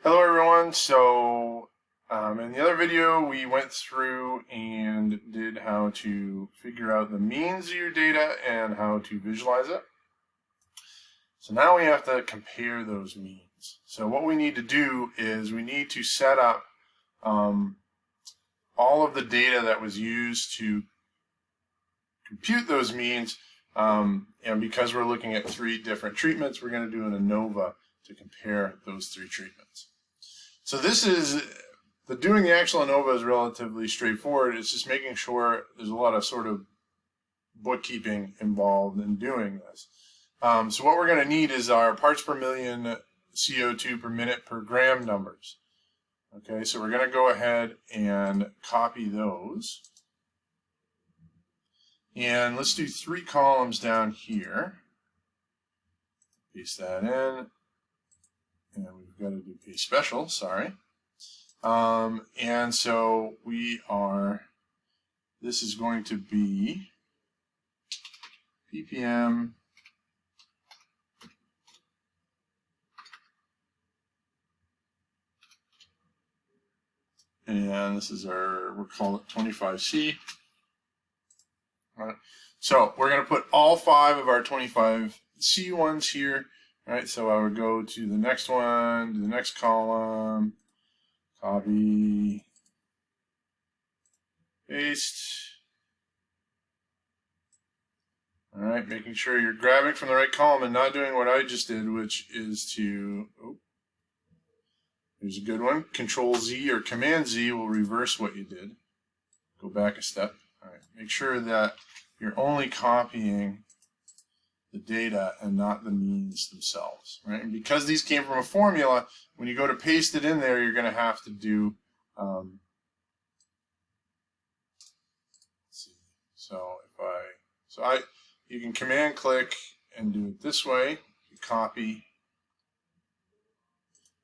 Hello everyone. In the other video we went through and did how to figure out the means of your data and how to visualize it. So now we have to compare those means. So what we need to do is we need to set up all of the data that was used to compute those means, and because we're looking at 3 different treatments, we're going to do an ANOVA to compare those 3 treatments. So doing the actual ANOVA is relatively straightforward. It's just making sure there's a lot of sort of bookkeeping involved in doing this. So what we're going to need is our parts per million CO2 per minute per gram numbers. Okay, so we're going to go ahead and copy those. And let's do 3 columns down here. Paste that in. And we've got to do paste special, sorry. And so this is going to be ppm and this is we'll call it 25C. All right. So we're going to put all 5 of our 25C ones here. All right, so I would go to the next one, to the next column, copy, paste. All right, making sure you're grabbing from the right column and not doing what I just did, which is here's a good one, Control Z or Command Z will reverse what you did. Go back a step. All right, make sure that you're only copying the data and not the means themselves, right? And because these came from a formula, when you go to paste it in there, you're going to have to do, let's see. You can command click and do it this way. You copy,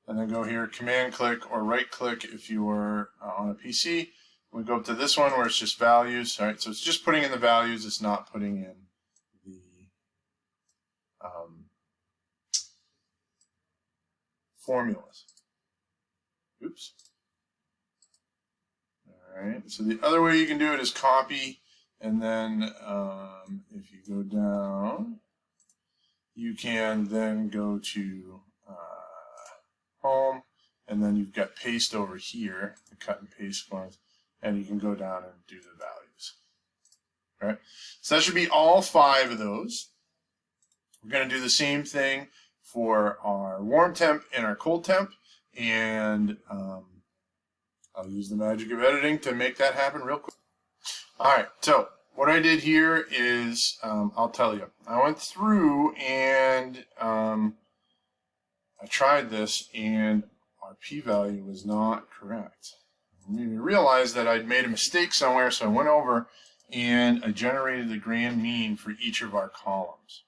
and then go here, command click or right click if you are on a PC. We go up to this one where it's just values, all right? So it's just putting in the values, it's not putting in the formulas. Oops. All right, so the other way you can do it is copy, and then if you go down, you can then go to home, and then you've got paste over here, the cut and paste forms, and you can go down and do the values. All right, so that should be all 5 of those. We're going to do the same thing for our warm temp and our cold temp, and I'll use the magic of editing to make that happen real quick. All right, so what I did here is, I'll tell you, I went through and I tried this, and our p-value was not correct. I realized that I'd made a mistake somewhere, so I went over and I generated the grand mean for each of our columns.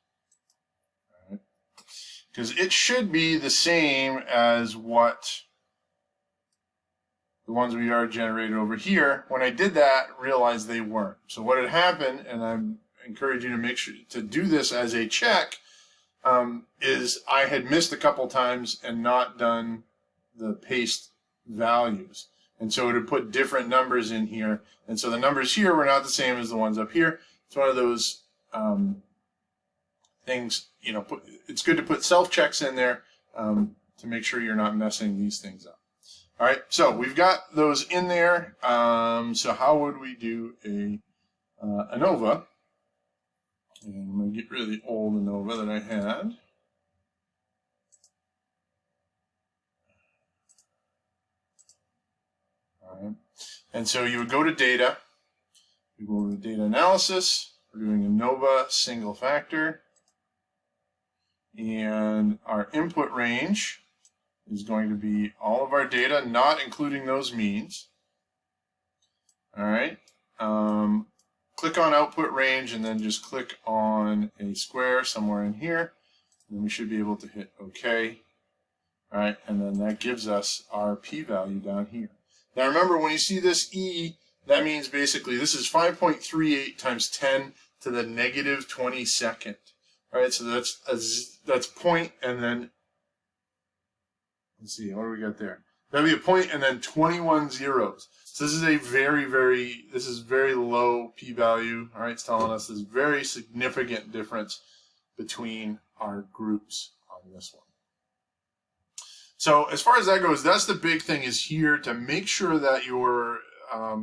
Because it should be the same as what the ones we already generated over here. When I did that, realized they weren't. So what had happened, and I encourage you to make sure to do this as a check, is I had missed a couple times and not done the paste values. And so it would put different numbers in here. And so the numbers here were not the same as the ones up here. It's one of those things, you know, it's good to put self-checks in there to make sure you're not messing these things up. All right, so we've got those in there. So how would we do a ANOVA? And I'm going to get rid of the old ANOVA that I had. All right, and so you would go to data. You go to data analysis. We're doing ANOVA single factor. And our input range is going to be all of our data, not including those means. All right. Click on output range and then just click on a square somewhere in here. And we should be able to hit OK. All right. And then that gives us our p-value down here. Now remember, when you see this E, that means basically this is 5.38 times 10 to the negative 22nd. All right, so that's point and then let's see, what do we got there? That'd be a point and then 21 zeros. So this is a this is very low p-value. All right, it's telling us this very significant difference between our groups on this one. So as far as that goes, that's the big thing, is here to make sure that you're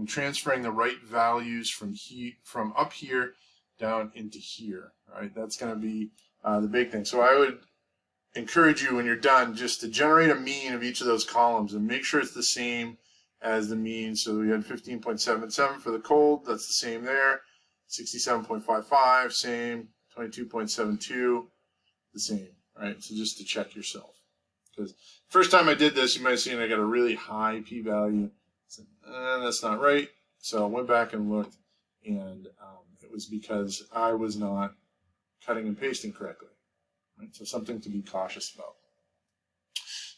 transferring the right values from up here down into here. All right, that's going to be the big thing. So I would encourage you, when you're done, just to generate a mean of each of those columns and make sure it's the same as the mean. So we had 15.77 for the cold, that's the same there. 67.55, same. 22.72, the same. Right, so just to check yourself. Because first time I did this, you might have seen I got a really high p-value. Said, that's not right. So I went back and looked, and it was because I was not cutting and pasting correctly. Right? So something to be cautious about.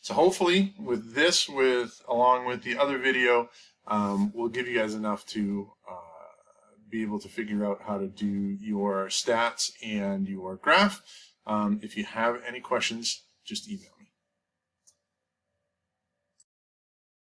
So hopefully with this, along with the other video, we'll give you guys enough to be able to figure out how to do your stats and your graph. If you have any questions, just email.